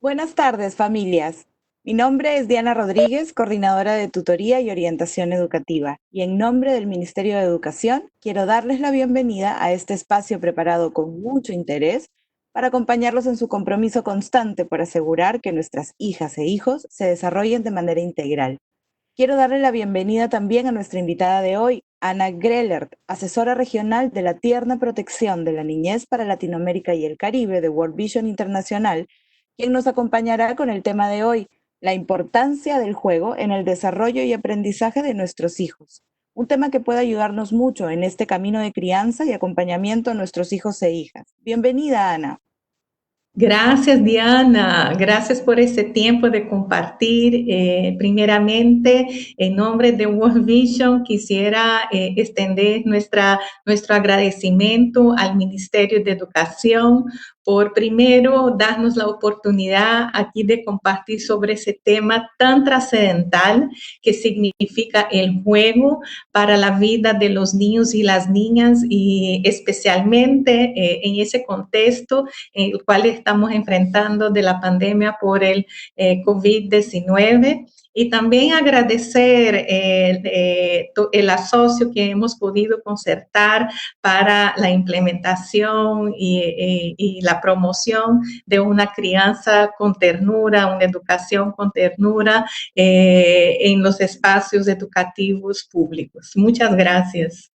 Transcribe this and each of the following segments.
Buenas tardes, familias. Mi nombre es Diana Rodríguez, coordinadora de tutoría y orientación educativa, y en nombre del Ministerio de Educación quiero darles la bienvenida a este espacio preparado con mucho interés para acompañarlos en su compromiso constante por asegurar que nuestras hijas e hijos se desarrollen de manera integral. Quiero darle la bienvenida también a nuestra invitada de hoy, Ana Grellert, asesora regional de la Tierna Protección de la Niñez para Latinoamérica y el Caribe de World Vision Internacional, quien nos acompañará con el tema de hoy, la importancia del juego en el desarrollo y aprendizaje de nuestros hijos. Un tema que puede ayudarnos mucho en este camino de crianza y acompañamiento a nuestros hijos e hijas. Bienvenida, Ana. Gracias, Diana. Gracias por este tiempo de compartir. Primeramente, en nombre de World Vision, quisiera extender nuestro agradecimiento al Ministerio de Educación por primero darnos la oportunidad aquí de compartir sobre ese tema tan trascendental que significa el juego para la vida de los niños y las niñas y especialmente en ese contexto en el cual estamos enfrentando de la pandemia por el COVID-19. Y también agradecer el asocio que hemos podido concertar para la implementación y la promoción de una crianza con ternura, una educación con ternura en los espacios educativos públicos. Muchas gracias.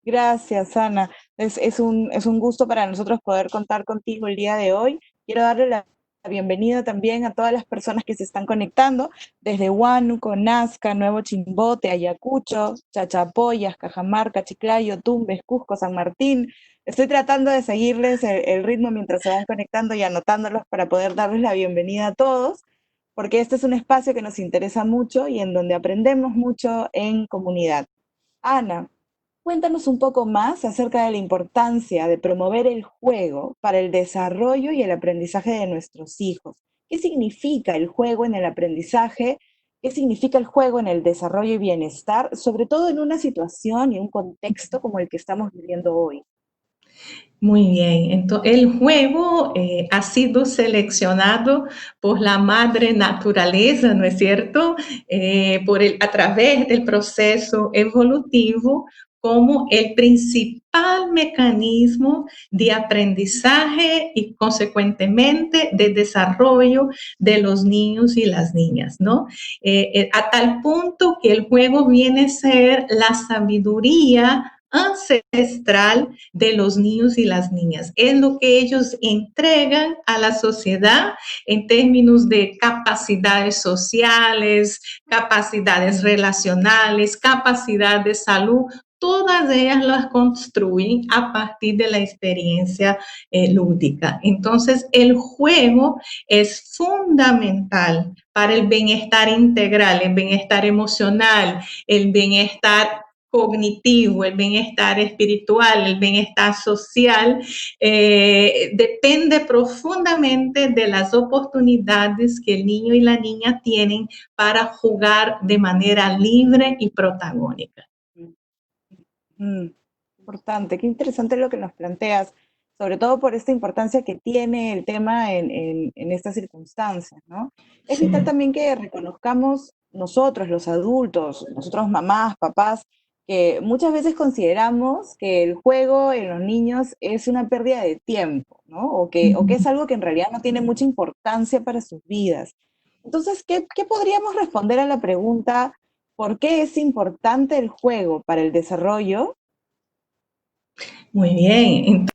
Gracias, Ana. Es un gusto para nosotros poder contar contigo el día de hoy. Quiero darle la bienvenida también a todas las personas que se están conectando desde Huánuco, Nazca, Nuevo Chimbote, Ayacucho, Chachapoyas, Cajamarca, Chiclayo, Tumbes, Cusco, San Martín. Estoy tratando de seguirles el ritmo mientras se van conectando y anotándolos para poder darles la bienvenida a todos, porque este es un espacio que nos interesa mucho y en donde aprendemos mucho en comunidad. Ana, cuéntanos un poco más acerca de la importancia de promover el juego para el desarrollo y el aprendizaje de nuestros hijos. ¿Qué significa el juego en el aprendizaje? ¿Qué significa el juego en el desarrollo y bienestar? Sobre todo en una situación y un contexto como el que estamos viviendo hoy. Muy bien, entonces el juego ha sido seleccionado por la madre naturaleza, ¿no es cierto? A través del proceso evolutivo como el principal mecanismo de aprendizaje y consecuentemente de desarrollo de los niños y las niñas, ¿no? A tal punto que el juego viene a ser la sabiduría ancestral de los niños y las niñas. Es lo que ellos entregan a la sociedad en términos de capacidades sociales, capacidades relacionales, capacidad de salud. Todas ellas las construyen a partir de la experiencia lúdica. Entonces, el juego es fundamental para el bienestar integral, el bienestar emocional, el bienestar cognitivo, el bienestar espiritual, el bienestar social, depende profundamente de las oportunidades que el niño y la niña tienen para jugar de manera libre y protagónica. Mm, Importante, qué interesante lo que nos planteas, sobre todo por esta importancia que tiene el tema en estas circunstancias, ¿no? Es vital Sí. también que reconozcamos nosotros, los adultos, nosotros mamás, papás, que muchas veces consideramos que el juego en los niños es una pérdida de tiempo, ¿no? O que es algo que en realidad no tiene mucha importancia para sus vidas. Entonces, ¿qué podríamos responder a la pregunta, ¿por qué es importante el juego para el desarrollo? Muy bien.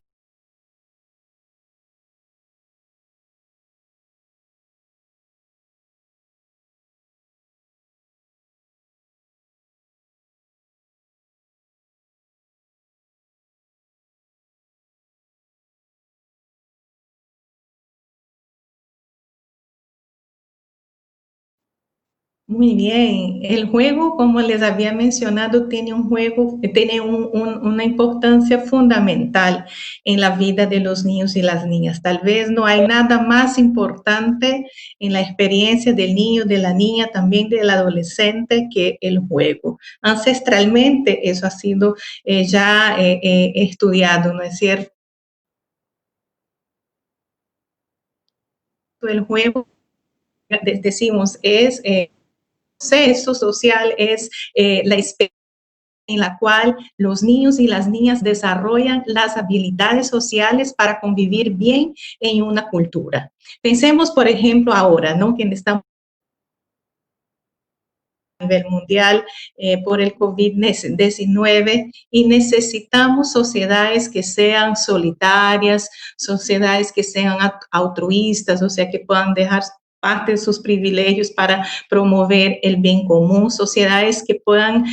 Muy bien, el juego, como les había mencionado, tiene una importancia fundamental en la vida de los niños y las niñas. Tal vez no hay nada más importante en la experiencia del niño, de la niña, también del adolescente que el juego. Ancestralmente eso ha sido ya estudiado, ¿no es cierto? El juego, decimos, es proceso social, es la experiencia en la cual los niños y las niñas desarrollan las habilidades sociales para convivir bien en una cultura. Pensemos, por ejemplo, ahora, ¿no? Que estamos a nivel mundial por el COVID-19 y necesitamos sociedades que sean solitarias, sociedades que sean altruistas, o sea, que puedan dejar parte de sus privilegios para promover el bien común, sociedades que puedan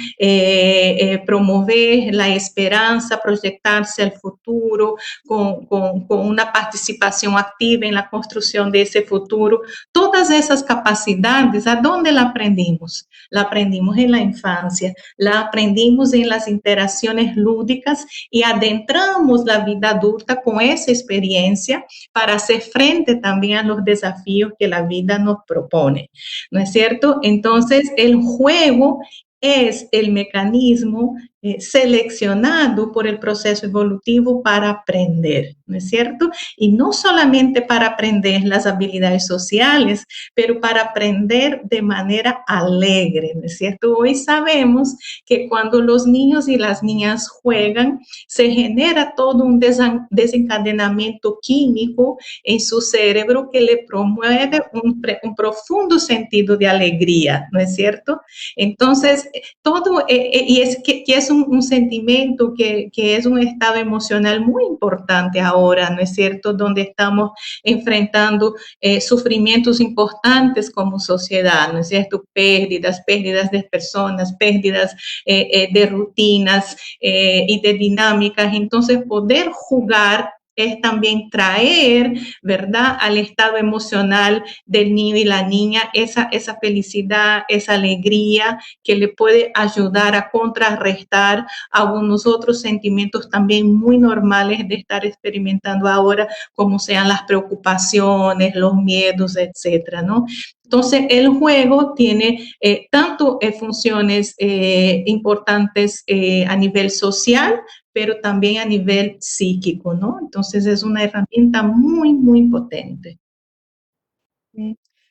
promover la esperanza, proyectarse al futuro con una participación activa en la construcción de ese futuro. Todas esas capacidades, ¿a dónde la aprendimos? La aprendimos en la infancia, la aprendimos en las interacciones lúdicas y adentramos la vida adulta con esa experiencia para hacer frente también a los desafíos que la vida nos propone, ¿no es cierto? Entonces, el juego es el mecanismo seleccionado por el proceso evolutivo para aprender, ¿no es cierto? Y no solamente para aprender las habilidades sociales, pero para aprender de manera alegre, ¿no es cierto? Hoy sabemos que cuando los niños y las niñas juegan, se genera todo un desencadenamiento químico en su cerebro que le promueve un profundo sentido de alegría, ¿no es cierto? Entonces, todo, y es que es un sentimiento que es un estado emocional muy importante ahora, ¿no es cierto? Donde estamos enfrentando sufrimientos importantes como sociedad, ¿no es cierto? Pérdidas de personas, pérdidas de rutinas y de dinámicas. Entonces, poder jugar es también traer, ¿verdad?, al estado emocional del niño y la niña esa felicidad, esa alegría que le puede ayudar a contrarrestar algunos otros sentimientos también muy normales de estar experimentando ahora, como sean las preocupaciones, los miedos, etcétera, ¿no? Entonces, el juego tiene tanto funciones importantes a nivel social, pero también a nivel psíquico, ¿no? Entonces, es una herramienta muy, muy potente.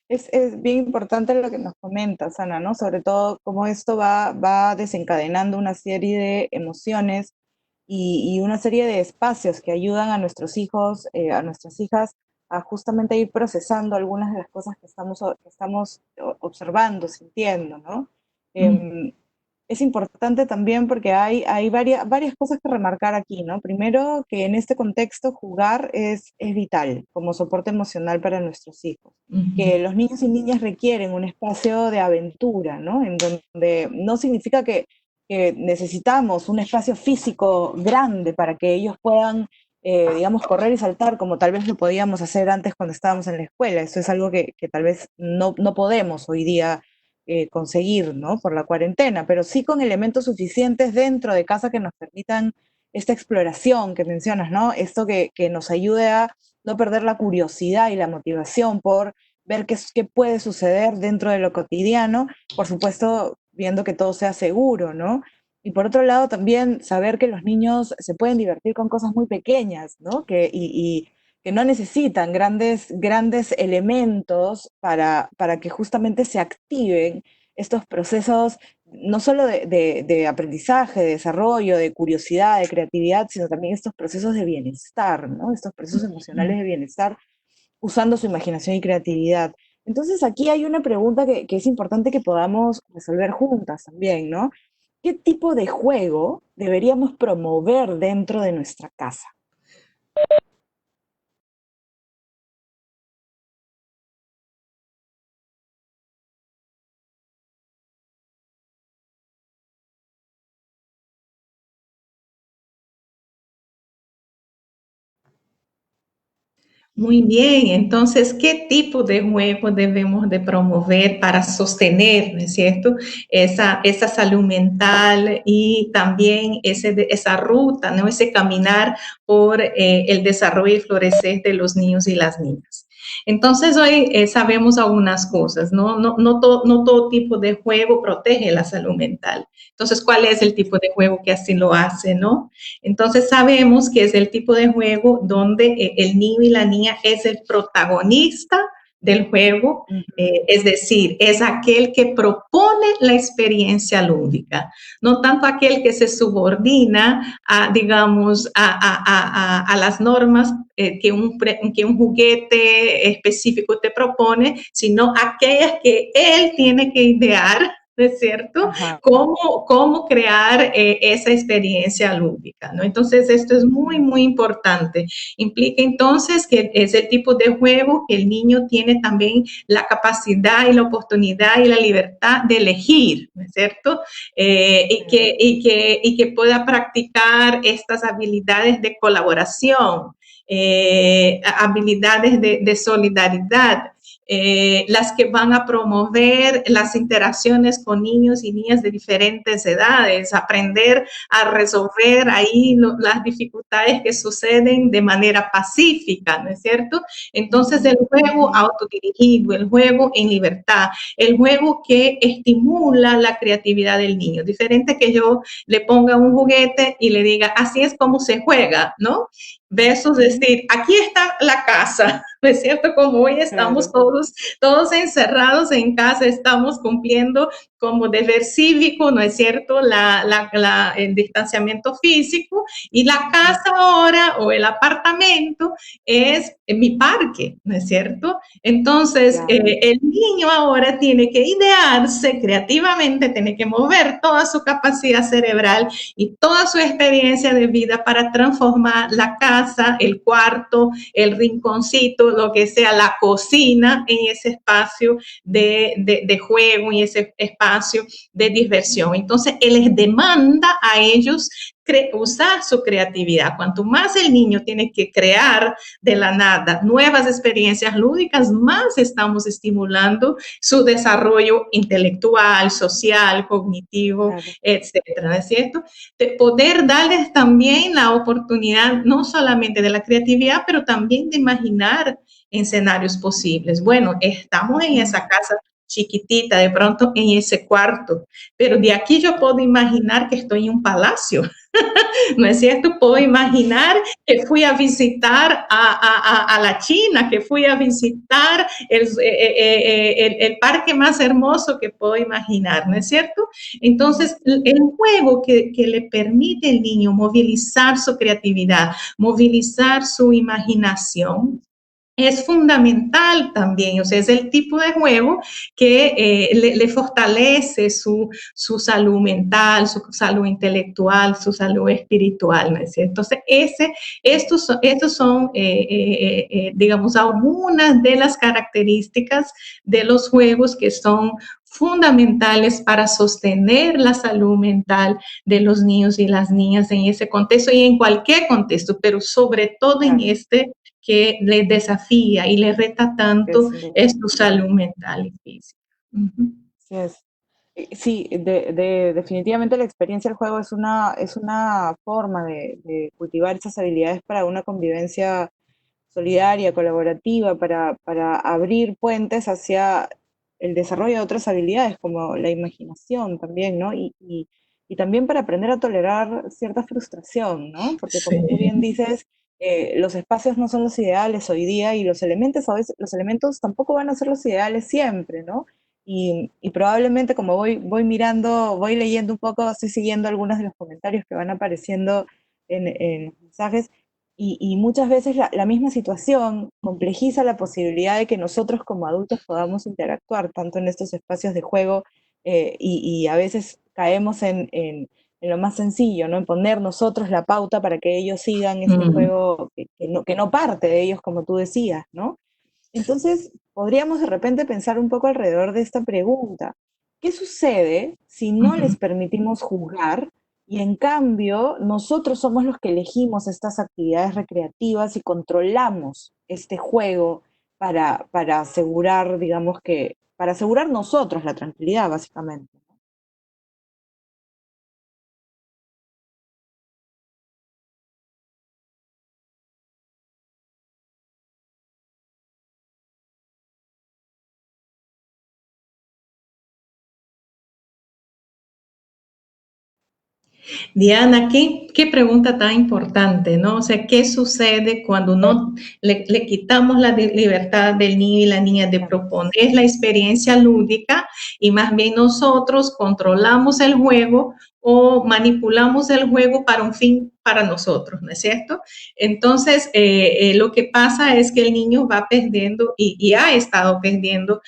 Es bien importante lo que nos comentas, Ana, ¿no? Sobre todo cómo esto va desencadenando una serie de emociones y una serie de espacios que ayudan a nuestros hijos, a nuestras hijas, a justamente ir procesando algunas de las cosas que estamos observando, sintiendo, ¿no? Em, es importante también porque hay varias cosas que remarcar aquí, ¿no? Primero, que en este contexto jugar es vital como soporte emocional para nuestros hijos. Que los niños y niñas requieren un espacio de aventura, ¿no? En donde no significa que necesitamos un espacio físico grande para que ellos puedan, digamos, correr y saltar como tal vez lo podíamos hacer antes cuando estábamos en la escuela. Eso es algo que tal vez no podemos hoy día conseguir, ¿no? Por la cuarentena, pero sí con elementos suficientes dentro de casa que nos permitan esta exploración que mencionas, ¿no? Esto que nos ayude a no perder la curiosidad y la motivación por ver qué puede suceder dentro de lo cotidiano, por supuesto, viendo que todo sea seguro, ¿no? Y por otro lado, también saber que los niños se pueden divertir con cosas muy pequeñas, ¿no? Y que no necesitan grandes elementos para que justamente se activen estos procesos, no solo de aprendizaje, de desarrollo, de curiosidad, de creatividad, sino también estos procesos de bienestar, ¿no? Estos procesos emocionales de bienestar usando su imaginación y creatividad. Entonces aquí hay una pregunta que es importante que podamos resolver juntas también, ¿no? ¿Qué tipo de juego deberíamos promover dentro de nuestra casa? Muy bien, entonces, ¿qué tipo de juego debemos de promover para sostener, ¿no es cierto?, esa salud mental y también esa ruta, ¿no?, ese caminar por el desarrollo y florecer de los niños y las niñas. Entonces, hoy sabemos algunas cosas, ¿no? No todo tipo de juego protege la salud mental. Entonces, ¿cuál es el tipo de juego que así lo hace, no? Entonces sabemos que es el tipo de juego donde el niño y la niña es el protagonista del juego, Ujú. es decir, es aquel que propone la experiencia lúdica, no tanto aquel que se subordina a, digamos, a las normas que un juguete específico te propone, sino aquellas que él tiene que idear, ¿no es cierto? Ajá. Cómo crear esa experiencia lúdica, ¿no? Entonces, esto es muy, muy importante. Implica entonces que es el tipo de juego que el niño tiene también la capacidad y la oportunidad y la libertad de elegir, ¿no es cierto? Y que pueda practicar estas habilidades de colaboración, habilidades de solidaridad, las que van a promover las interacciones con niños y niñas de diferentes edades, aprender a resolver ahí las dificultades que suceden de manera pacífica, ¿no es cierto? Entonces el juego autodirigido, el juego en libertad, el juego que estimula la creatividad del niño, diferente que yo le ponga un juguete y le diga, así es como se juega, ¿no? Versus decir, aquí está la casa, ¿no es cierto? Como hoy estamos Claro. todos encerrados en casa, estamos cumpliendo como deber cívico, ¿no es cierto? El distanciamiento físico y la casa ahora o el apartamento es mi parque, ¿no es cierto? Entonces, Claro. el niño ahora tiene que idearse creativamente, tiene que mover toda su capacidad cerebral y toda su experiencia de vida para transformar la casa, el cuarto, el rinconcito, lo que sea, la cocina en ese espacio de juego, en ese espacio de diversión. Entonces, él les demanda a ellos usar su creatividad. Cuanto más el niño tiene que crear de la nada nuevas experiencias lúdicas, más estamos estimulando su desarrollo intelectual, social, cognitivo, Claro. etcétera, ¿no es cierto? De poder darles también la oportunidad no solamente de la creatividad, pero también de imaginar escenarios posibles. Bueno, estamos en esa casa chiquitita, de pronto en ese cuarto, pero de aquí yo puedo imaginar que estoy en un palacio, ¿no es cierto? Puedo imaginar que fui a visitar a la China, que fui a visitar el parque más hermoso que puedo imaginar, ¿no es cierto? Entonces, el juego que le permite al niño movilizar su creatividad, movilizar su imaginación, es fundamental también, o sea, es el tipo de juego que le fortalece su salud mental, su salud intelectual, su salud espiritual, ¿no es cierto? Entonces, estos son digamos, algunas de las características de los juegos que son fundamentales para sostener la salud mental de los niños y las niñas en ese contexto y en cualquier contexto, pero sobre todo en Claro. este que les desafía y les reta tanto Sin duda. es su salud mental y física. Uh-huh. Sí, sí, definitivamente la experiencia del juego es una forma de cultivar esas habilidades para una convivencia solidaria, colaborativa, para abrir puentes hacia el desarrollo de otras habilidades como la imaginación también, ¿no? Y también para aprender a tolerar cierta frustración, ¿no? Porque como tú bien Sí. dices, los espacios no son los ideales hoy día y los elementos a veces, los elementos tampoco van a ser los ideales siempre, ¿no? Y probablemente como voy mirando, voy leyendo un poco, estoy siguiendo algunos de los comentarios que van apareciendo en los mensajes, y muchas veces la misma situación complejiza la posibilidad de que nosotros como adultos podamos interactuar tanto en estos espacios de juego, y a veces caemos en lo más sencillo, ¿no? En poner nosotros la pauta para que ellos sigan este Mm. juego que no parte de ellos, como tú decías, ¿no? Entonces, podríamos de repente pensar un poco alrededor de esta pregunta. ¿Qué sucede si no les Uh-huh. permitimos jugar y en cambio nosotros somos los que elegimos estas actividades recreativas y controlamos este juego para asegurar, digamos que, para asegurar nosotros la tranquilidad, básicamente? Diana, qué pregunta tan importante, ¿no? O sea, ¿qué sucede cuando no le quitamos la libertad del niño y la niña de proponer la experiencia lúdica y más bien nosotros controlamos el juego o manipulamos el juego para un fin para nosotros, ¿no es cierto? Entonces, lo que pasa es que el niño va perdiendo y ha estado perdiendo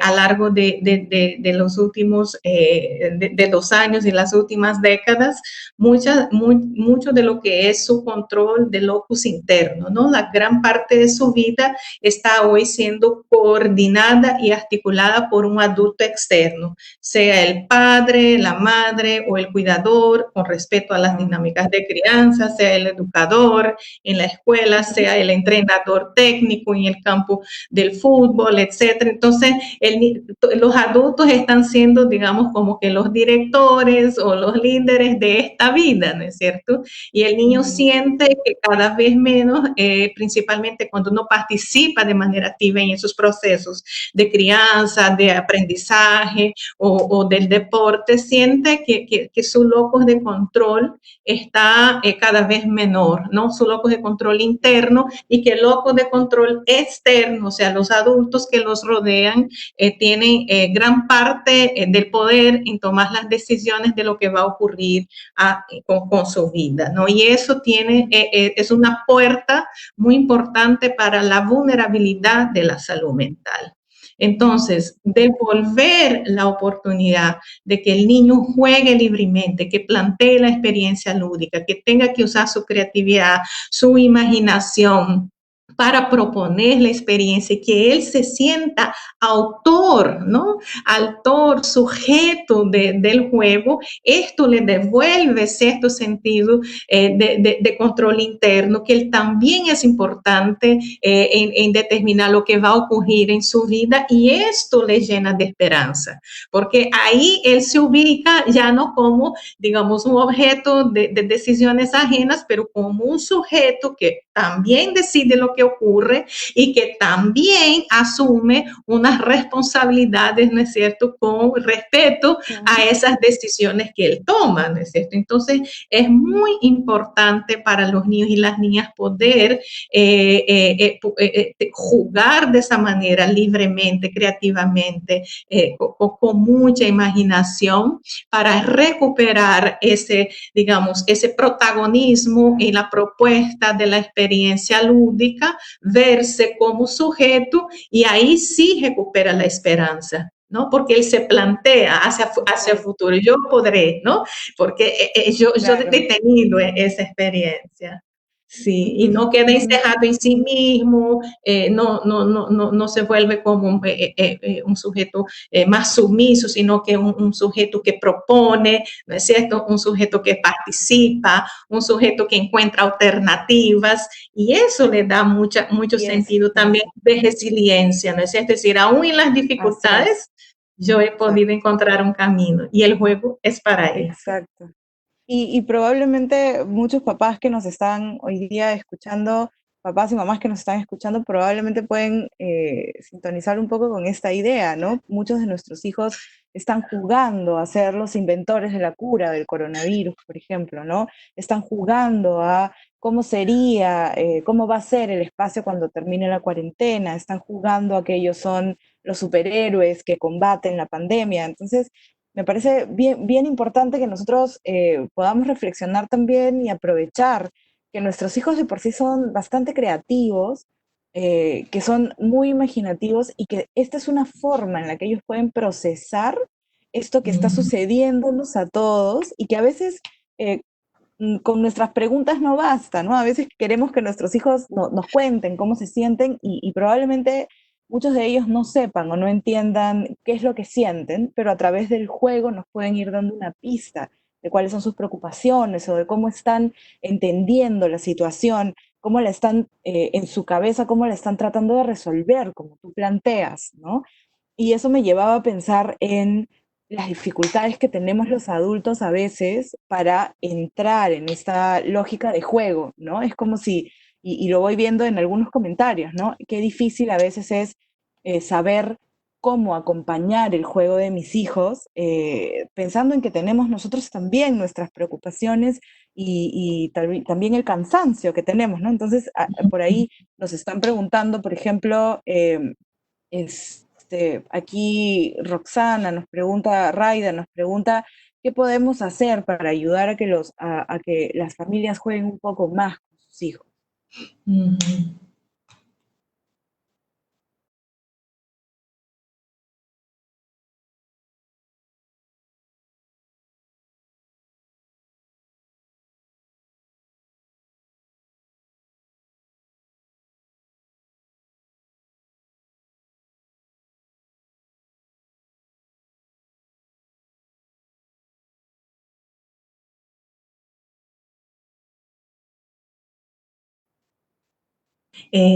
a lo largo de los últimos, de 2 años y las últimas décadas, mucho de lo que es su control de locus interno, ¿no? La gran parte de su vida está hoy siendo coordinada y articulada por un adulto externo, sea el padre, la madre o el cuidador, con respeto a las dinámicas de crianza, sea el educador en la escuela, sea el entrenador técnico en el campo del fútbol, etcétera. Entonces, los adultos están siendo, digamos, como que los directores o los líderes de esta vida, ¿no es cierto? Y el niño siente que cada vez menos, principalmente cuando uno participa de manera activa en esos procesos de crianza, de aprendizaje o del deporte, siente que su locus de control está cada vez menor, ¿no? Su locus de control interno y que el locus de control externo, o sea, los adultos que los rodean, tienen gran parte del poder en tomar las decisiones de lo que va a ocurrir con su vida, ¿no? Y eso es una puerta muy importante para la vulnerabilidad de la salud mental. Entonces, devolver la oportunidad de que el niño juegue libremente, que plantee la experiencia lúdica, que tenga que usar su creatividad, su imaginación para proponer la experiencia y que él se sienta autor, ¿no? Autor, sujeto del juego, esto le devuelve cierto sentido de control interno, que él también es importante en determinar lo que va a ocurrir en su vida y esto le llena de esperanza, porque ahí él se ubica ya no como, digamos, un objeto de decisiones ajenas, pero como un sujeto que también decide lo que ocurre y que también asume unas responsabilidades, ¿no es cierto?, con respeto a esas decisiones que él toma, ¿no es cierto? Entonces, es muy importante para los niños y las niñas poder jugar de esa manera libremente, creativamente, con mucha imaginación para recuperar ese, digamos, ese protagonismo en la propuesta de la experiencia lúdica, verse como sujeto y ahí sí recupera la esperanza, ¿no? Porque él se plantea hacia el futuro, yo podré, ¿no? Porque yo he tenido esa experiencia. Sí, y no queda encerrado en sí mismo, no se vuelve como un sujeto más sumiso, sino que un sujeto que propone, ¿no es cierto? Un sujeto que participa, un sujeto que encuentra alternativas, y eso le da mucho sentido también de resiliencia, ¿no es cierto? Es decir, aún en las dificultades, yo he podido encontrar un camino, y el juego es para eso. Exacto. Y probablemente muchos papás que nos están hoy día escuchando, papás y mamás que nos están escuchando, probablemente pueden sintonizar un poco con esta idea, ¿no? Muchos de nuestros hijos están jugando a ser los inventores de la cura del coronavirus, por ejemplo, ¿no? Están jugando a cómo sería, cómo va a ser el espacio cuando termine la cuarentena, están jugando a que ellos son los superhéroes que combaten la pandemia. Entonces, me parece bien, bien importante que nosotros podamos reflexionar también y aprovechar que nuestros hijos de por sí son bastante creativos, que son muy imaginativos y que esta es una forma en la que ellos pueden procesar esto que está sucediéndonos a todos y que a veces con nuestras preguntas no basta, ¿no? A veces queremos que nuestros hijos nos cuenten cómo se sienten y probablemente muchos de ellos no sepan o no entiendan qué es lo que sienten, pero a través del juego nos pueden ir dando una pista de cuáles son sus preocupaciones o de cómo están entendiendo la situación, cómo la están en su cabeza, cómo la están tratando de resolver, como tú planteas, ¿no? Y eso me llevaba a pensar en las dificultades que tenemos los adultos a veces para entrar en esta lógica de juego, ¿no? Es como si, y lo voy viendo en algunos comentarios, ¿no? Qué difícil a veces es saber cómo acompañar el juego de mis hijos, pensando en que tenemos nosotros también nuestras preocupaciones y también el cansancio que tenemos, ¿no? Entonces, por ahí nos están preguntando, por ejemplo, aquí Roxana nos pregunta, Raida nos pregunta, ¿qué podemos hacer para ayudar a que, a que las familias jueguen un poco más con sus hijos? Ujú.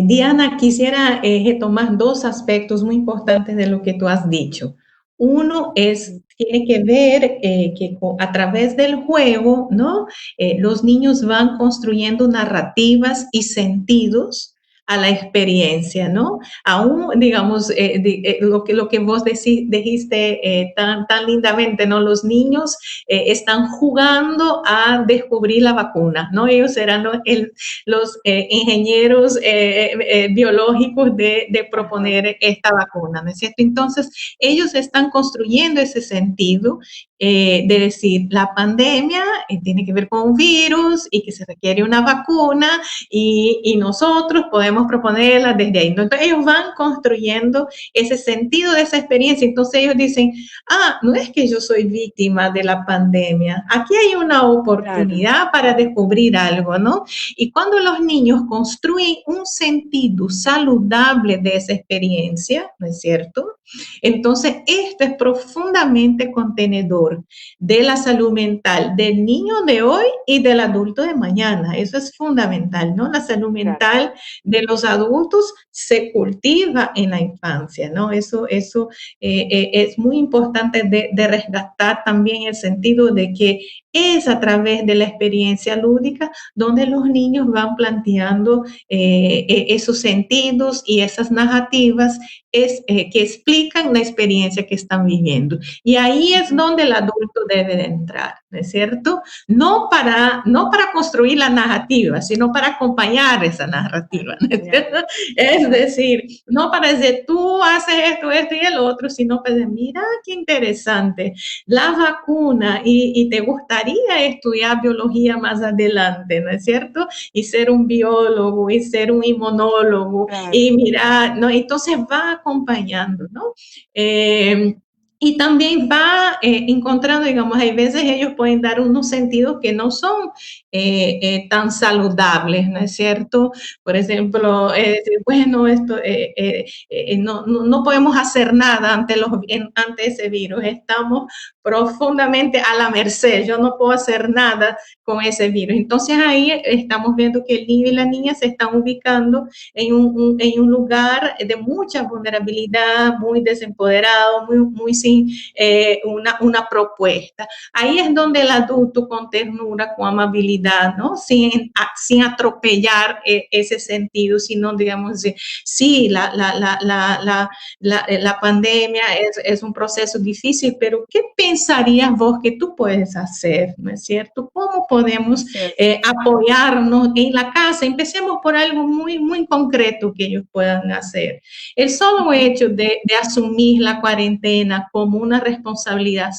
Diana, quisiera retomar dos aspectos muy importantes de lo que tú has dicho. Uno tiene que ver que a través del juego, ¿no? Los niños van construyendo narrativas y sentidos a la experiencia, ¿no? Aún, digamos, lo que vos dijiste tan lindamente, ¿no? Los niños están jugando a descubrir la vacuna, ¿no? Ellos serán los ingenieros biológicos de proponer esta vacuna, ¿no es cierto? Entonces, ellos están construyendo ese sentido de decir, la pandemia tiene que ver con un virus y que se requiere una vacuna y nosotros podemos proponerla desde ahí. Entonces, ellos van construyendo ese sentido de esa experiencia. Entonces, ellos dicen, no es que yo soy víctima de la pandemia, aquí hay una Claro, oportunidad para descubrir algo, ¿no? Y cuando los niños construyen un sentido saludable de esa experiencia, ¿no es cierto? Entonces, esto es profundamente contenedor de la salud mental del niño de hoy y del adulto de mañana. Eso es fundamental, ¿no? La salud claro. mental de los adultos se cultiva en la infancia, ¿no? Eso es muy importante de rescatar también el sentido de que es a través de la experiencia lúdica donde los niños van planteando esos sentidos y esas narrativas que explican la experiencia que están viviendo. Y ahí es Ujú. donde el adulto debe de entrar, ¿no es cierto? No para construir la narrativa, sino para acompañar esa narrativa, ¿no es cierto? Acompañarlo. Es decir, no para decir tú haces esto y el otro, sino para decir, mira qué interesante, la vacuna y te gustaría estudiar biología más adelante, ¿no es cierto? Y ser un biólogo y ser un inmunólogo Claro, y mira, ¿no? Entonces va acompañando, ¿no? Y también va encontrando, digamos, hay veces ellos pueden dar unos sentidos que no son tan saludables, ¿no es cierto? Por ejemplo, bueno, esto, no podemos hacer nada ante ese virus, estamos profundamente a la merced, yo no puedo hacer nada con ese virus. Entonces ahí estamos viendo que el niño y la niña se están ubicando en un lugar de mucha vulnerabilidad, muy desempoderado, muy sin una propuesta. Ahí es donde el adulto con ternura, con amabilidad, ¿no? Sin atropellar ese sentido, sino, digamos, sí, la pandemia es un proceso difícil, pero ¿qué pensarías vos que tú puedes hacer? ¿No es cierto? ¿Cómo podemos así es. apoyarnos en la casa? Empecemos por algo muy concreto que ellos puedan hacer. El solo Ujú. hecho de asumir la cuarentena como una responsabilidad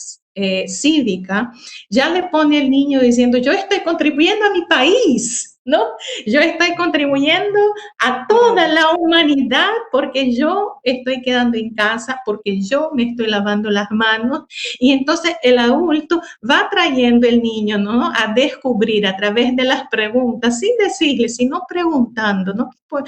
cívica, ya le pone al niño diciendo, yo estoy contribuyendo a mi país, ¿no? Yo estoy contribuyendo a toda Claro, la humanidad porque yo estoy quedando en casa, porque yo me estoy lavando las manos. Y entonces el adulto va trayendo el niño, ¿no? A descubrir a través de las preguntas, sin decirle, sino preguntando, ¿no? Pues,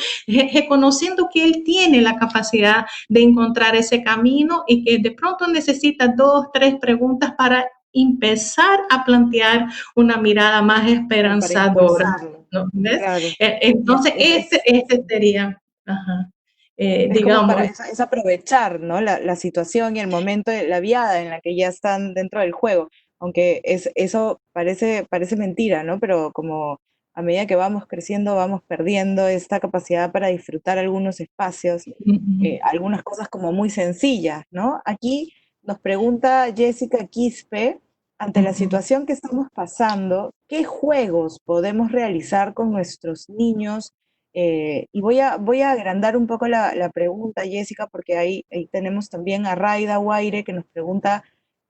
reconociendo que él tiene la capacidad de encontrar ese camino y que de pronto necesita 2, 3 preguntas para empezar a plantear una mirada más claro, para esperanzadora, impulsarlo. ¿no ves? Claro. Y Entonces, este sería, ajá, es como para digamos, es aprovechar, ¿no? La situación y el momento, la viada en la que ya están dentro del juego. Aunque eso parece mentira, ¿no? Pero como a medida que vamos creciendo, vamos perdiendo esta capacidad para disfrutar algunos espacios, algunas cosas como muy sencillas, ¿no? Aquí nos pregunta Jessica Quispe, ante la situación que estamos pasando, ¿qué juegos podemos realizar con nuestros niños? Y voy a agrandar un poco la pregunta, Jessica, porque ahí tenemos también a Raida Guaire que nos pregunta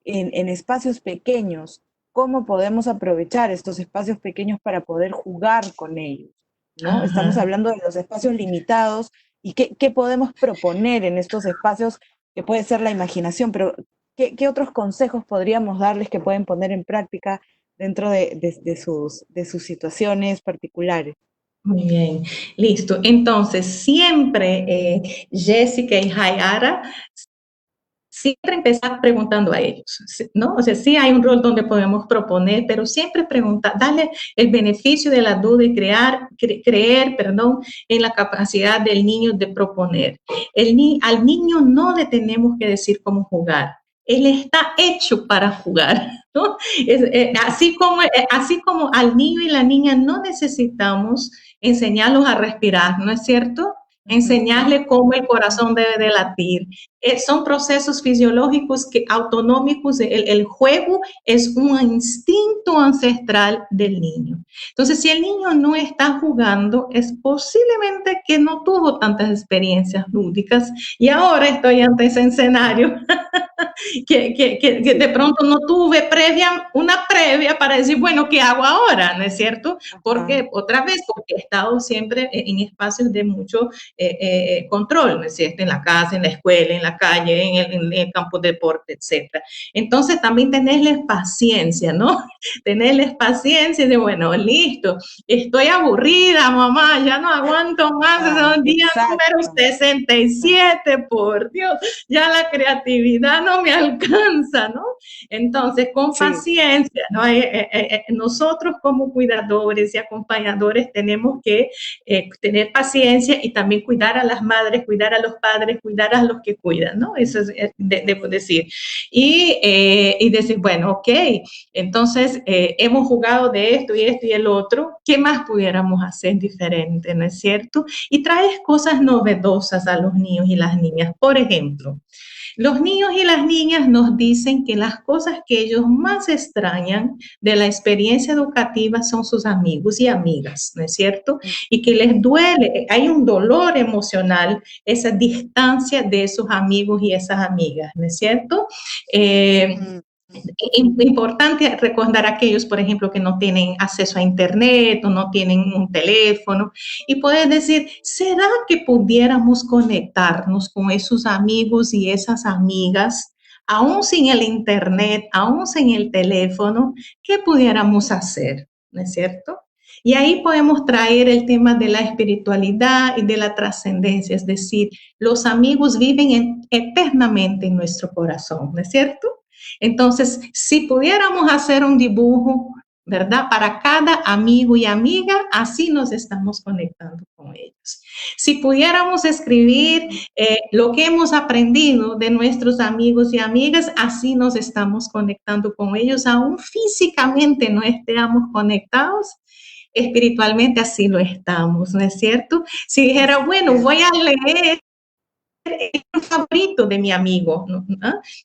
en espacios pequeños, ¿cómo podemos aprovechar estos espacios pequeños para poder jugar con ellos? ¿No? Estamos Ajá. hablando de los espacios limitados y qué podemos proponer en estos espacios, que puede ser la imaginación, pero ¿qué otros consejos podríamos darles que pueden poner en práctica dentro de sus situaciones particulares? Muy bien, listo. Entonces, siempre Jessica y Hayara, siempre empezar preguntando a ellos, ¿no? O sea, sí hay un rol donde podemos proponer, pero siempre preguntar, darle el beneficio de la duda y creer, perdón, en la capacidad del niño de proponer. Al niño no le tenemos que decir cómo jugar. Él está hecho para jugar, ¿no? Así como al niño y la niña no necesitamos enseñarlos a respirar, ¿no es cierto? Enseñarle cómo el corazón debe de latir. Son procesos fisiológicos autonómicos. El juego es un instinto ancestral del niño. Entonces, si el niño no está jugando, es posiblemente que no tuvo tantas experiencias lúdicas. Y ahora estoy ante ese escenario que de Sí, pronto no tuve una previa para decir, bueno, ¿qué hago ahora? ¿No es cierto? ajá, Porque, otra vez, porque he estado siempre en espacios de mucho control, ¿no es cierto? En la casa, en la escuela, en la calle, en el campo de deporte, etcétera. Entonces, también tenerles paciencia, ¿no? Tenerles paciencia y de, bueno, listo, estoy aburrida, mamá, ya no aguanto más, ah, esos días número exacto, exacto, 67, por Dios, ya la creatividad no me alcanza, ¿no? Entonces, con sí. paciencia, ¿no? Nosotros como cuidadores y acompañadores tenemos que tener paciencia y también cuidar a las madres, cuidar a los padres, cuidar a los que cuidan, ¿no? Eso es, debo decir. Y decir, bueno, ok, entonces hemos jugado de esto y el otro, ¿qué más pudiéramos hacer diferente, no es cierto? Y traes cosas novedosas a los niños y las niñas. Por ejemplo, los niños y las niñas nos dicen que las cosas que ellos más extrañan de la experiencia educativa son sus amigos y amigas, ¿no es cierto? Y que les duele, hay un dolor emocional, esa distancia de esos amigos y esas amigas, ¿no es cierto? Eh, Ujú. Importante recordar a aquellos, por ejemplo, que no tienen acceso a Internet o no tienen un teléfono y poder decir, ¿será que pudiéramos conectarnos con esos amigos y esas amigas, aún sin el Internet, aún sin el teléfono? ¿Qué pudiéramos hacer? ¿No es cierto? Y ahí podemos traer el tema de la espiritualidad y de la trascendencia, es decir, los amigos viven eternamente en nuestro corazón, ¿no es cierto? Entonces, si pudiéramos hacer un dibujo, ¿verdad? Para cada amigo y amiga, así nos estamos conectando con ellos. Si pudiéramos escribir lo que hemos aprendido de nuestros amigos y amigas, así nos estamos conectando con ellos, aún físicamente no estemos conectados. Espiritualmente así lo estamos, ¿no es cierto? Si dijera, Así bueno, es. voy a leer el favorito de mi amigo, ¿no?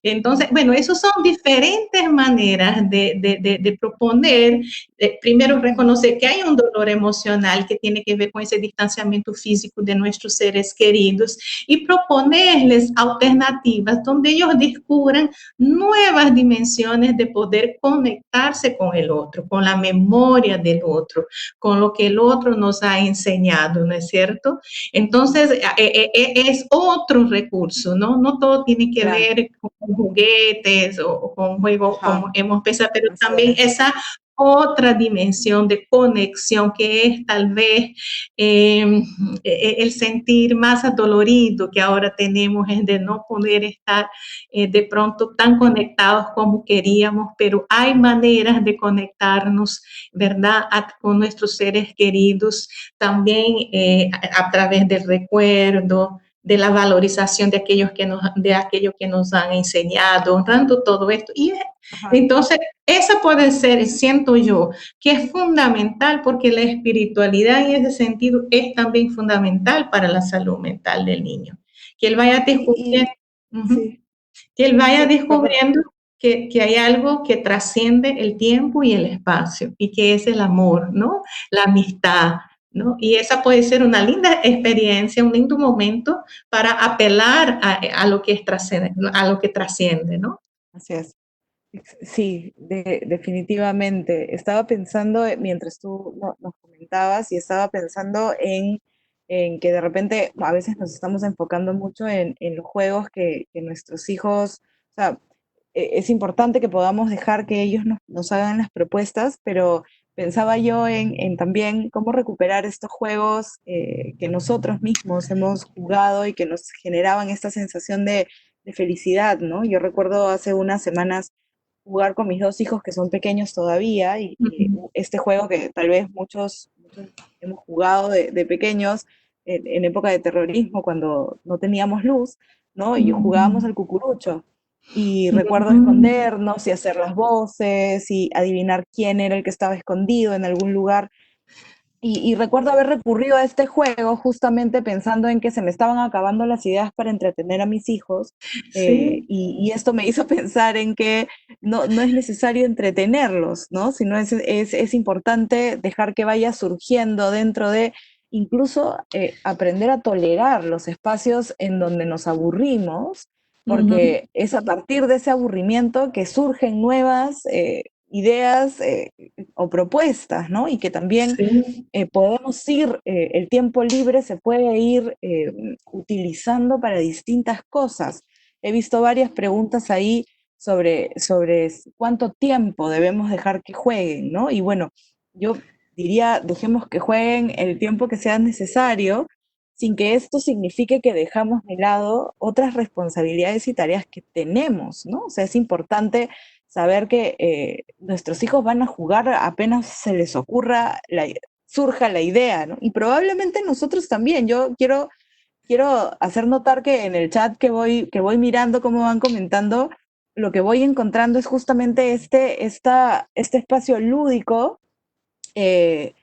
Entonces, bueno, esas son diferentes maneras de proponer. Primero, reconocer que hay un dolor emocional que tiene que ver con ese distanciamiento físico de nuestros seres queridos y proponerles alternativas donde ellos descubran nuevas dimensiones de poder conectarse con el otro, con la memoria del otro, con lo que el otro nos ha enseñado, ¿no es cierto? Entonces, es otro recurso, ¿no? No todo tiene que Claro, ver con juguetes o con juegos ajá, como hemos pensado, pero así también es. esa otra dimensión de conexión que es tal vez eh, el sentir más adolorido que ahora tenemos es de no poder estar de pronto tan conectados como queríamos, pero hay maneras de conectarnos, ¿verdad? Con nuestros seres queridos también a través del recuerdo, de la valorización de aquello que nos han enseñado, honrando todo esto. Y Ajá. entonces, esa puede ser, siento yo, que es fundamental porque la espiritualidad en ese sentido es también fundamental para la salud mental del niño. Que él vaya descubriendo, uh-huh, Sí, que él vaya sí, perdón. descubriendo que hay algo que trasciende el tiempo y el espacio y que es el amor, ¿no? La amistad, ¿no? Y esa puede ser una linda experiencia, un lindo momento para apelar a lo que es a lo que trasciende, ¿no? Así es. Sí, definitivamente. Estaba pensando, mientras tú nos comentabas, y estaba pensando en que de repente a veces nos estamos enfocando mucho en los juegos que nuestros hijos, o sea, es importante que podamos dejar que ellos nos hagan las propuestas, pero pensaba yo en también cómo recuperar estos juegos que nosotros mismos hemos jugado y que nos generaban esta sensación de felicidad, ¿no? Yo recuerdo hace unas semanas jugar con mis dos hijos que son pequeños todavía y Uh-huh. este juego que tal vez muchos hemos jugado de pequeños en época de terrorismo cuando no teníamos luz, ¿no? Y jugábamos al cucurucho. Y recuerdo Uh-huh. escondernos y hacer las voces y adivinar quién era el que estaba escondido en algún lugar. Y recuerdo haber recurrido a este juego justamente pensando en que se me estaban acabando las ideas para entretener a mis hijos Sí. y esto me hizo pensar en que no es necesario entretenerlos, ¿no? Sino es importante dejar que vaya surgiendo dentro de incluso aprender a tolerar los espacios en donde nos aburrimos, Uh-huh. porque es a partir de ese aburrimiento que surgen nuevas ideas o propuestas, ¿no? Y que también Sí. podemos ir, el tiempo libre se puede ir utilizando para distintas cosas. He visto varias preguntas ahí sobre cuánto tiempo debemos dejar que jueguen, ¿no? Y bueno, yo diría, dejemos que jueguen el tiempo que sea necesario, sin que esto signifique que dejamos de lado otras responsabilidades y tareas que tenemos, ¿no? O sea, es importante saber que nuestros hijos van a jugar apenas se les ocurra surja la idea, ¿no? Y probablemente nosotros también. Yo quiero hacer notar que en el chat que voy mirando cómo van comentando, lo que voy encontrando es justamente este espacio lúdico eh,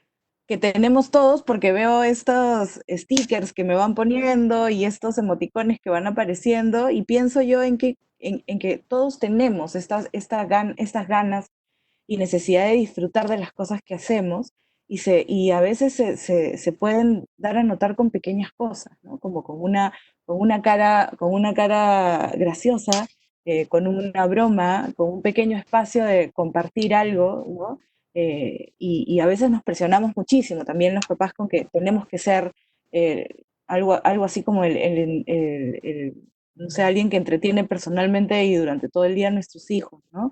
que tenemos todos porque veo estos stickers que me van poniendo y estos emoticones que van apareciendo y pienso yo en que todos tenemos estas ganas y necesidad de disfrutar de las cosas que hacemos y a veces se pueden dar a notar con pequeñas cosas, ¿no? Como con una cara graciosa, con una broma, con un pequeño espacio de compartir algo, ¿no? Y a veces nos presionamos muchísimo también los papás con que tenemos que ser algo así como no sé, alguien que entretiene personalmente y durante todo el día a nuestros hijos, ¿no?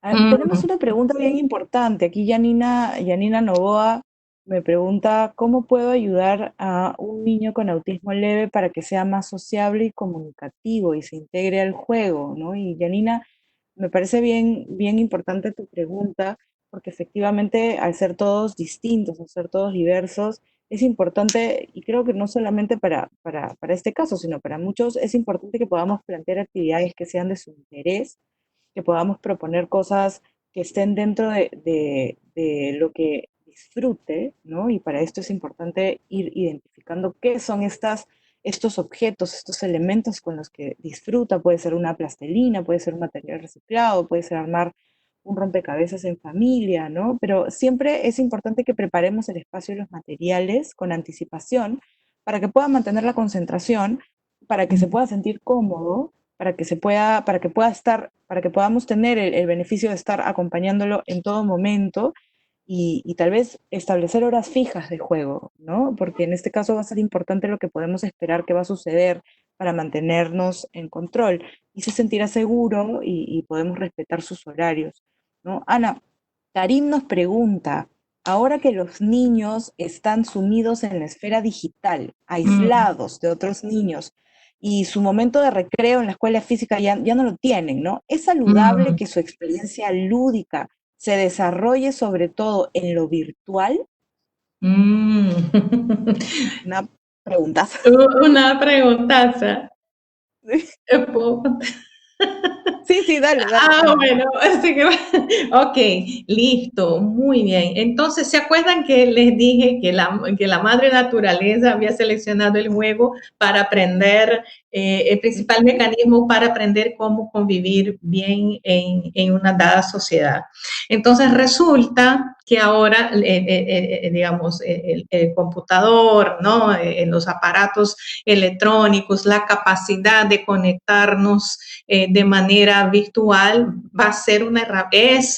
Tenemos Uh-huh. una pregunta bien importante. Aquí Yanina Novoa me pregunta, ¿cómo puedo ayudar a un niño con autismo leve para que sea más sociable y comunicativo y se integre al juego, ¿no? Y Yanina, me parece bien, bien importante tu pregunta, porque efectivamente al ser todos distintos, al ser todos diversos, es importante, y creo que no solamente para este caso, sino para muchos, es importante que podamos plantear actividades que sean de su interés, que podamos proponer cosas que estén dentro de lo que disfrute, ¿no? Y para esto es importante ir identificando qué son estos objetos, estos elementos con los que disfruta. Puede ser una plastelina, puede ser un material reciclado, puede ser armar un rompecabezas en familia, ¿no? Pero siempre es importante que preparemos el espacio y los materiales con anticipación para que pueda mantener la concentración, para que se pueda sentir cómodo, para que podamos tener el beneficio de estar acompañándolo en todo momento y tal vez establecer horas fijas de juego, ¿no? Porque en este caso va a ser importante lo que podemos esperar que va a suceder para mantenernos en control y se sentirá seguro y podemos respetar sus horarios, ¿no? Ana, Karim nos pregunta, ahora que los niños están sumidos en la esfera digital, Uh-huh. aislados de otros niños, y su momento de recreo en la escuela física ya no lo tienen, ¿no? ¿Es saludable Uh-huh. que su experiencia lúdica se desarrolle sobre todo en lo virtual? Mm. Una Preguntas. Una preguntaza. ¿Puedo? Sí, sí, dale, dale, Ah, dale. bueno, así que, ok, listo, muy bien. Entonces, ¿se acuerdan que les dije que la madre naturaleza había seleccionado el juego para aprender, el principal mecanismo para aprender cómo convivir bien en una dada sociedad? Entonces, resulta que ahora, digamos, el computador, ¿no? Los aparatos electrónicos, la capacidad de conectarnos de manera virtual va a ser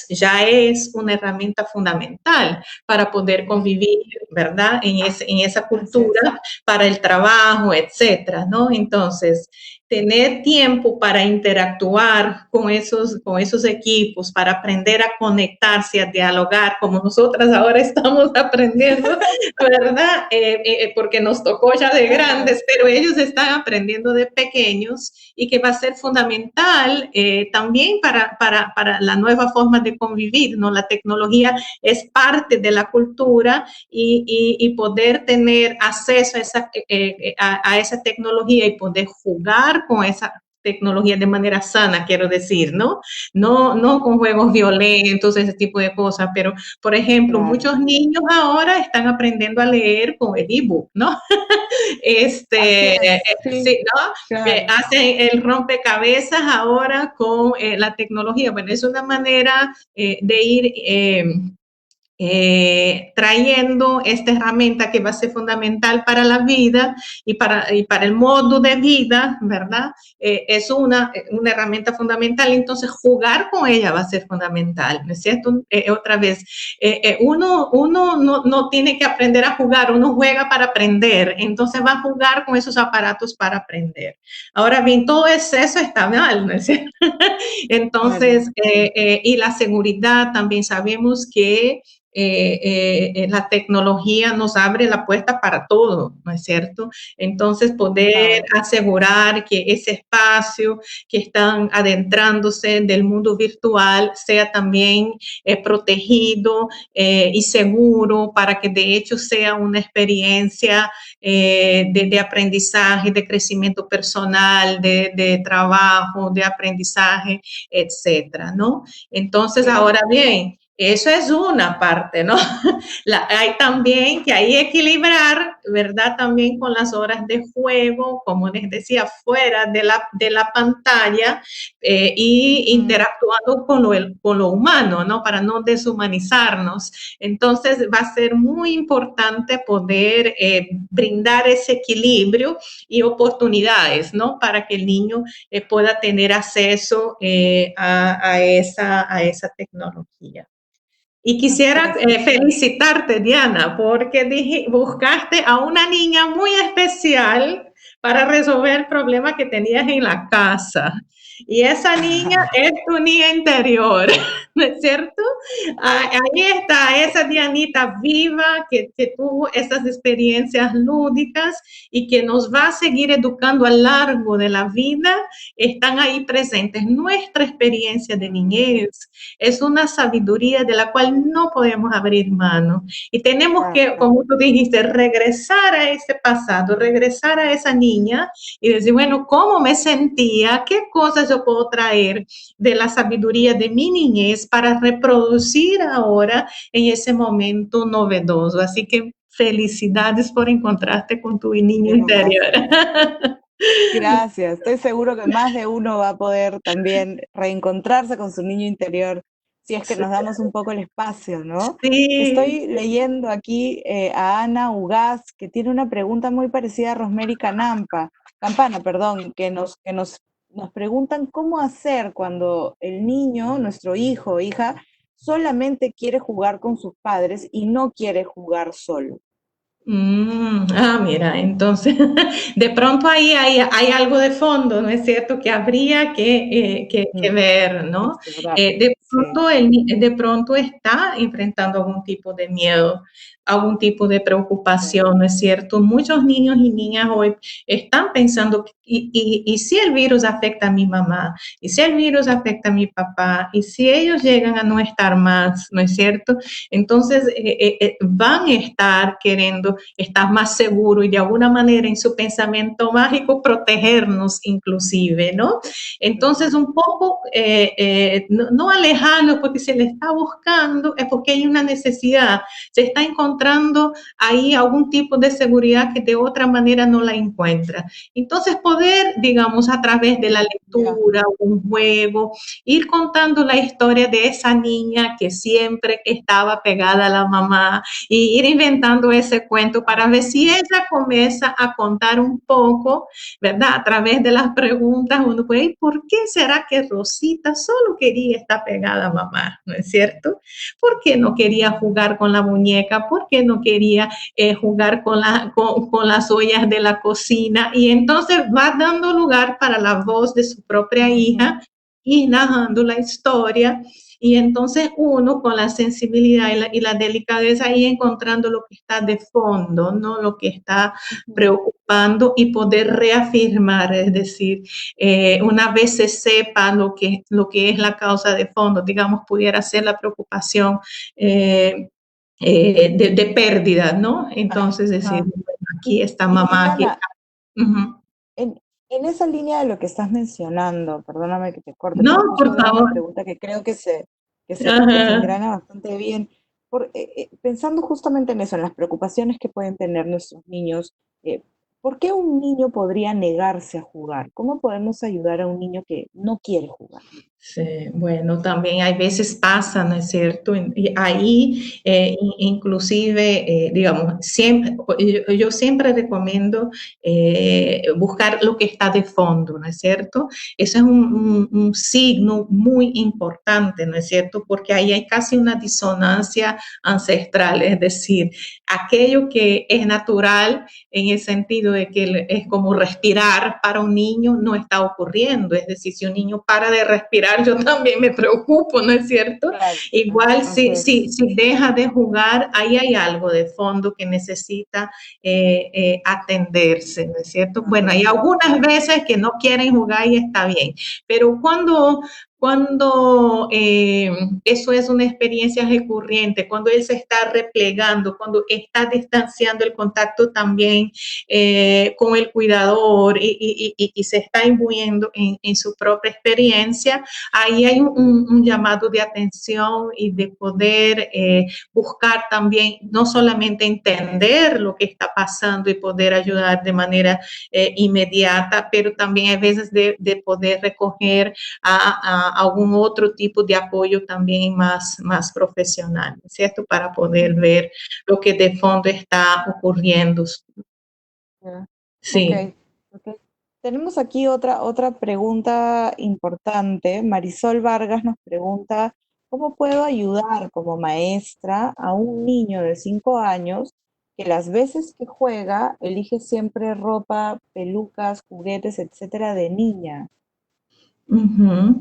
ya es una herramienta fundamental para poder convivir, ¿verdad? En esa Así es. cultura, para el trabajo, etcétera, ¿no? Entonces, tener tiempo para interactuar con esos equipos, para aprender a conectarse, a dialogar, como nosotras ahora estamos aprendiendo, ¿verdad? Porque nos tocó ya de grandes, pero ellos están aprendiendo de pequeños y que va a ser fundamental también para la nueva forma de convivir, ¿no? La tecnología es parte de la cultura y poder tener acceso a esa tecnología y poder jugar con esa tecnología de manera sana, quiero decir, ¿no? No con juegos violentos, ese tipo de cosas, pero, por ejemplo, Claro. muchos niños ahora están aprendiendo a leer con el ebook, ¿no? Así Este, es, sí, sí, ¿no? claro. Hacen el rompecabezas ahora con la tecnología. Bueno, es una manera de ir trayendo esta herramienta que va a ser fundamental para la vida y para el modo de vida, ¿verdad? Es una herramienta fundamental, entonces jugar con ella va a ser fundamental, ¿no es cierto? Otra vez, uno no tiene que aprender a jugar, uno juega para aprender, entonces va a jugar con esos aparatos para aprender. Ahora bien, todo eso está mal, ¿no es cierto? Claro. Entonces, y la seguridad también sabemos que la tecnología nos abre la puerta para todo, ¿no es cierto? Entonces, poder Claro. asegurar que ese espacio que están adentrándose del mundo virtual sea también protegido y seguro para que de hecho sea una experiencia de aprendizaje, de crecimiento personal, de trabajo, de aprendizaje, etcétera, ¿no? Entonces, Sí, ahora bien, eso es una parte, ¿no? Hay también que hay equilibrar, ¿verdad? También con las horas de juego, como les decía, fuera de la pantalla y interactuando con lo humano, ¿no? Para no deshumanizarnos. Entonces, va a ser muy importante poder brindar ese equilibrio y oportunidades, ¿no? Para que el niño pueda tener acceso a esa tecnología. Y así quisiera es, así es. felicitarte, Diana, porque buscaste a una niña muy especial para resolver el problema que tenías en la casa. Y esa niña es tu niña interior, ¿no es cierto? Ahí está esa Dianita viva que tuvo esas experiencias lúdicas y que nos va a seguir educando a lo largo de la vida. Están ahí presentes. Nuestra experiencia de niñez es una sabiduría de la cual no podemos abrir mano. Y tenemos que, Claro. como tú dijiste, regresar a ese pasado, regresar a esa niña y decir, bueno, ¿cómo me sentía? ¿Qué cosas yo puedo traer de la sabiduría de mi niñez para reproducir ahora en ese momento novedoso? Así que felicidades por encontrarte con tu niño interior. Gracias. Gracias. Estoy seguro que más de uno va a poder también reencontrarse con su niño interior si es que nos damos un poco el espacio, ¿no? Sí. Estoy leyendo aquí a Ana Ugaz, que tiene una pregunta muy parecida a Rosemary Campana, perdón, nos preguntan cómo hacer cuando el niño, nuestro hijo o hija, solamente quiere jugar con sus padres y no quiere jugar solo. Mira, entonces de pronto ahí hay algo de fondo, ¿no es cierto? Que habría que Mm, ver, ¿no? Explorar. Sí. de pronto está enfrentando algún tipo de miedo, algún tipo de preocupación, ¿no es cierto? Muchos niños y niñas hoy están pensando, ¿y si el virus afecta a mi mamá? ¿Y si el virus afecta a mi papá? ¿Y si ellos llegan a no estar más? ¿No es cierto? Entonces, van a estar queriendo estar más seguros y de alguna manera en su pensamiento mágico protegernos inclusive, ¿no? Entonces, un poco, no alejarlo porque se le está buscando, es porque hay una necesidad, se está encontrando ahí algún tipo de seguridad que de otra manera no la encuentra. Entonces, poder, digamos, a través de la Ya. lectura, un juego, ir contando la historia de esa niña que siempre estaba pegada a la mamá y ir inventando ese cuento para ver si ella comienza a contar un poco, ¿verdad? A través de las preguntas, uno puede, ¿por qué será que Rosita solo quería estar pegada a mamá? ¿No es cierto? ¿Por qué no quería jugar con la muñeca? ¿Por qué no quería jugar con las ollas de la cocina? Y entonces va dando lugar para la voz de su propia Ujú, hija y narrando la historia. Y entonces uno con la sensibilidad y la delicadeza ahí encontrando lo que está de fondo, ¿no? Lo que está ujú. preocupando y poder reafirmar, es decir, una vez se sepa lo que es la causa de fondo, digamos, pudiera ser la preocupación eh, de pérdida, ¿no? Entonces decir, Ajá. bueno, Y, aquí está y mamá, aquí Ana, está. Uh-huh. en esa línea de lo que estás mencionando, perdóname que te corte, No, pero por justo veo una favor. pregunta que creo que se Ajá. engrana bastante bien. Pensando justamente en eso, en las preocupaciones que pueden tener nuestros niños, ¿por qué un niño podría negarse a jugar? ¿Cómo podemos ayudar a un niño que no quiere jugar? Sí, bueno, también hay veces pasa, ¿no es cierto? Y ahí, inclusive, digamos, siempre, yo siempre recomiendo buscar lo que está de fondo, ¿no es cierto? Eso es un signo muy importante, ¿no es cierto? Porque ahí hay casi una disonancia ancestral, es decir, aquello que es natural en el sentido de que es como respirar para un niño no está ocurriendo. Es decir, si un niño para de respirar, yo también me preocupo, ¿no es cierto? Claro, Igual así es. si deja de jugar, ahí hay algo de fondo que necesita atenderse, ¿no es cierto? Bueno, hay Atención, algunas claro. veces que no quieren jugar y está bien, pero cuando eso es una experiencia recurrente, cuando él se está replegando, cuando está distanciando el contacto también con el cuidador y se está imbuyendo en su propia experiencia, ahí hay un llamado de atención y de poder buscar también, no solamente entender lo que está pasando y poder ayudar de manera inmediata, pero también a veces de poder recoger a algún otro tipo de apoyo también más profesional, ¿cierto? Para poder Ujú, ver lo que de fondo está ocurriendo. ya. Ok, Sí. ok. Tenemos aquí otra pregunta importante. Marisol Vargas nos pregunta, ¿cómo puedo ayudar como maestra a un niño de 5 años que las veces que juega elige siempre ropa, pelucas, juguetes, etcétera, de niña? Ujú.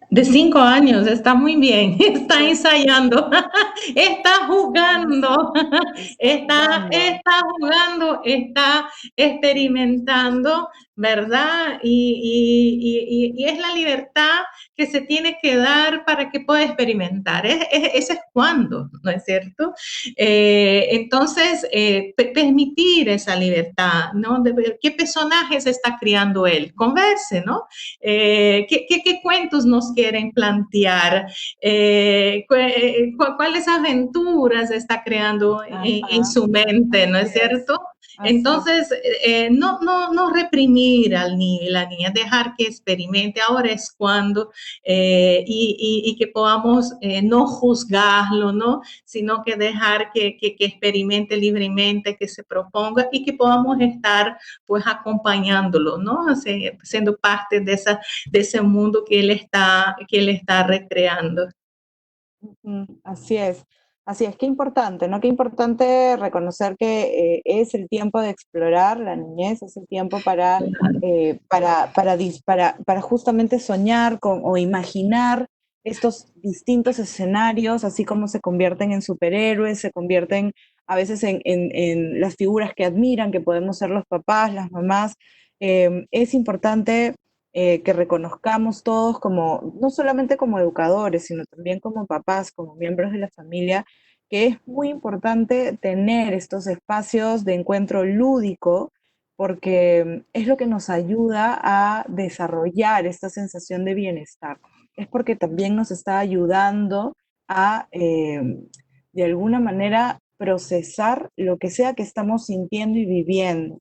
De 5 años, está muy bien, está Sí, ensayando, está es- jugando, está jugando. está jugando, está experimentando, ¿verdad? Y es la libertad que se tiene que dar para que pueda experimentar. Ese es cuando, ¿no es cierto? Entonces, permitir esa libertad, ¿no? De ver qué personajes está creando él, converse, ¿no? ¿Qué cuentos nos quieren plantear? ¿Cuáles aventuras está creando en Ajá, su mente, ¿no así es es, cierto? así es. Entonces, no reprimir al niño y la niña, dejar que experimente. Ahora es cuando, y que podamos no juzgarlo, ¿no? Sino que dejar que experimente libremente, que se proponga y que podamos estar pues acompañándolo, ¿no? O sea, siendo parte de ese mundo que él está recreando. Así es, así es, qué importante, ¿no? Qué importante reconocer que es el tiempo de explorar la niñez, es el tiempo para justamente soñar con, o imaginar estos distintos escenarios, así como se convierten en superhéroes, se convierten a veces en las figuras que admiran, que podemos ser los papás, las mamás. Es importante que reconozcamos todos como, no solamente como educadores, sino también como papás, como miembros de la familia, que es muy importante tener estos espacios de encuentro lúdico, porque es lo que nos ayuda a desarrollar esta sensación de bienestar. Es porque también nos está ayudando a, de alguna manera, procesar lo que sea que estamos sintiendo y viviendo.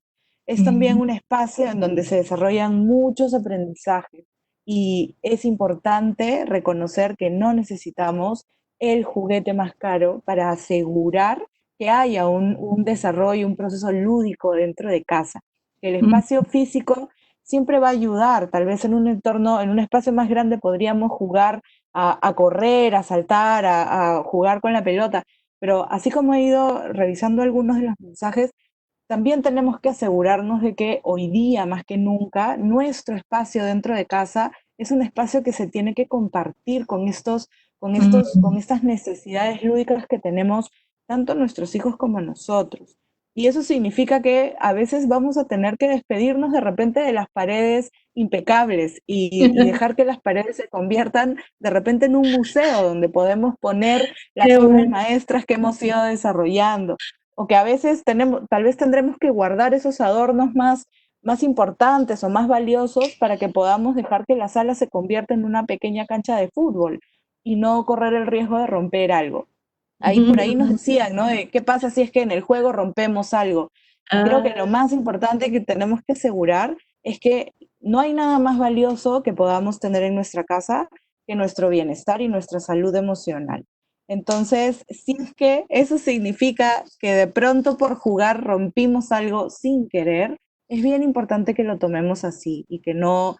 Es también Mm, un espacio en donde se desarrollan muchos aprendizajes y es importante reconocer que no necesitamos el juguete más caro para asegurar que haya un desarrollo, un proceso lúdico dentro de casa. El mm, espacio físico siempre va a ayudar, tal vez en un entorno, en un espacio más grande podríamos jugar a correr, a saltar, a jugar con la pelota, pero así como he ido revisando algunos de los mensajes, también tenemos que asegurarnos de que hoy día, más que nunca, nuestro espacio dentro de casa es un espacio que se tiene que compartir con mm. estas necesidades lúdicas que tenemos tanto nuestros hijos como nosotros. Y eso significa que a veces vamos a tener que despedirnos de repente de las paredes impecables y dejar que las paredes se conviertan de repente en un museo donde podemos poner Qué las obras bueno. maestras que hemos ido desarrollando o que a veces tenemos, tal vez tendremos que guardar esos adornos más importantes o más valiosos para que podamos dejar que la sala se convierta en una pequeña cancha de fútbol y no correr el riesgo de romper algo. Ahí por ahí nos Mm. decían, ¿no? De qué pasa si es que en el juego rompemos algo. Y creo que Ah, lo más importante que tenemos que asegurar es que no hay nada más valioso que podamos tener en nuestra casa que nuestro bienestar y nuestra salud emocional. Entonces, si es que eso significa que de pronto por jugar rompimos algo sin querer, es bien importante que lo tomemos así y que no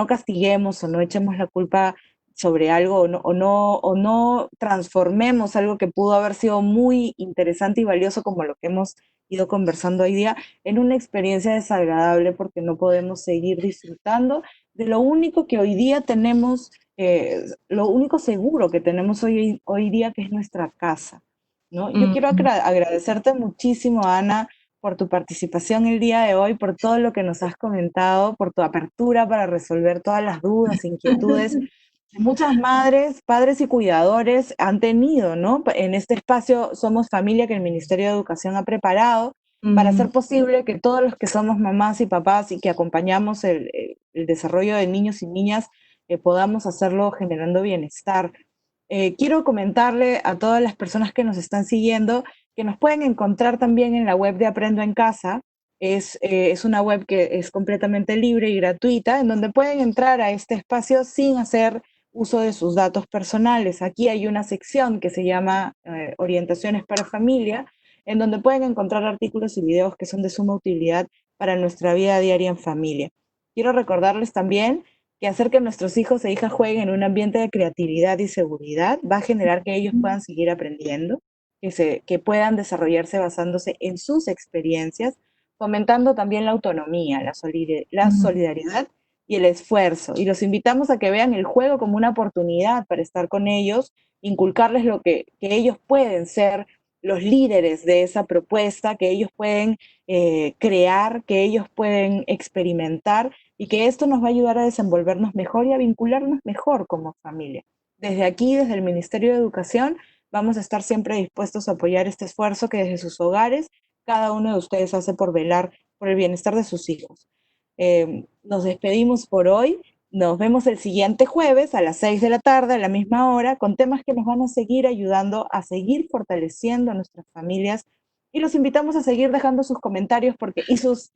castiguemos o no echemos la culpa sobre algo o no transformemos algo que pudo haber sido muy interesante y valioso como lo que hemos ido conversando hoy día en una experiencia desagradable porque no podemos seguir disfrutando de lo único que hoy día tenemos, lo único seguro que tenemos hoy día que es nuestra casa, ¿no? Yo quiero mm. agradecerte muchísimo, Ana, por tu participación el día de hoy, por todo lo que nos has comentado, por tu apertura para resolver todas las dudas, inquietudes. Muchas madres, padres y cuidadores han tenido, ¿no? En este espacio Somos Familia que el Ministerio de Educación ha preparado para Mm, hacer posible que todos los que somos mamás y papás y que acompañamos el desarrollo de niños y niñas podamos hacerlo generando bienestar. Quiero comentarle a todas las personas que nos están siguiendo que nos pueden encontrar también en la web de Aprendo en Casa. Es una web que es completamente libre y gratuita, en donde pueden entrar a este espacio sin hacer uso de sus datos personales. Aquí hay una sección que se llama Orientaciones para Familia, en donde pueden encontrar artículos y videos que son de suma utilidad para nuestra vida diaria en familia. Quiero recordarles también que hacer que nuestros hijos e hijas jueguen en un ambiente de creatividad y seguridad va a generar que ellos puedan seguir aprendiendo, que puedan desarrollarse basándose en sus experiencias, fomentando también la autonomía, la mm. solidaridad y el esfuerzo. Y los invitamos a que vean el juego como una oportunidad para estar con ellos, inculcarles que ellos pueden ser los líderes de esa propuesta, que ellos pueden crear, que ellos pueden experimentar y que esto nos va a ayudar a desenvolvernos mejor y a vincularnos mejor como familia. Desde aquí, desde el Ministerio de Educación, vamos a estar siempre dispuestos a apoyar este esfuerzo que desde sus hogares cada uno de ustedes hace por velar por el bienestar de sus hijos. Nos despedimos por hoy. Nos vemos el siguiente jueves a las 6 de la tarde, a la misma hora, con temas que nos van a seguir ayudando a seguir fortaleciendo a nuestras familias. Y los invitamos a seguir dejando sus comentarios y sus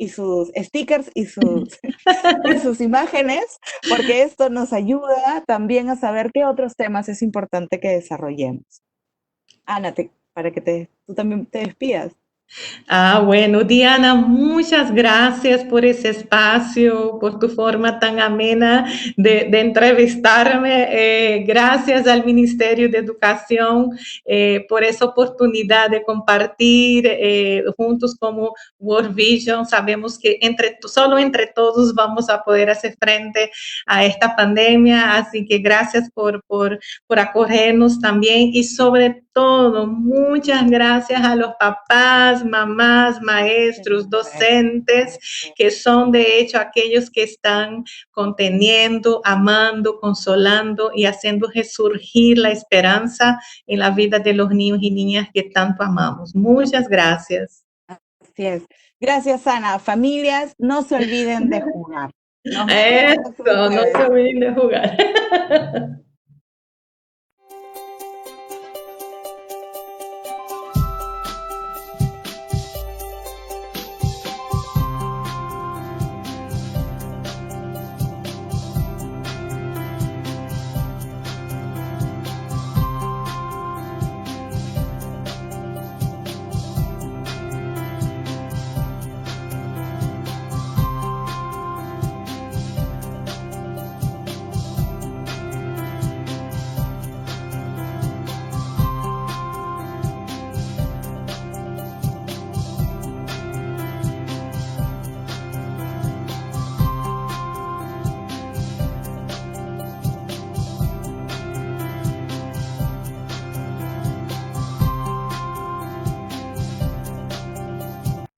stickers y sus imágenes, porque esto nos ayuda también a saber qué otros temas es importante que desarrollemos. Ana, para que tú también te despidas. Bueno, Diana, muchas gracias por ese espacio, por tu forma tan amena de entrevistarme. Gracias al Ministerio de Educación por esa oportunidad de compartir juntos como World Vision. Sabemos que solo entre todos vamos a poder hacer frente a esta pandemia, así que gracias por acogernos también y sobre todo, muchas gracias a los papás, mamás, maestros, docentes, que son de hecho aquellos que están conteniendo, amando, consolando y haciendo resurgir la esperanza en la vida de los niños y niñas que tanto amamos. Muchas gracias. Así es. Gracias, Ana. Familias, no se olviden de jugar. Nos vemos Eso, no se ustedes. olviden de jugar.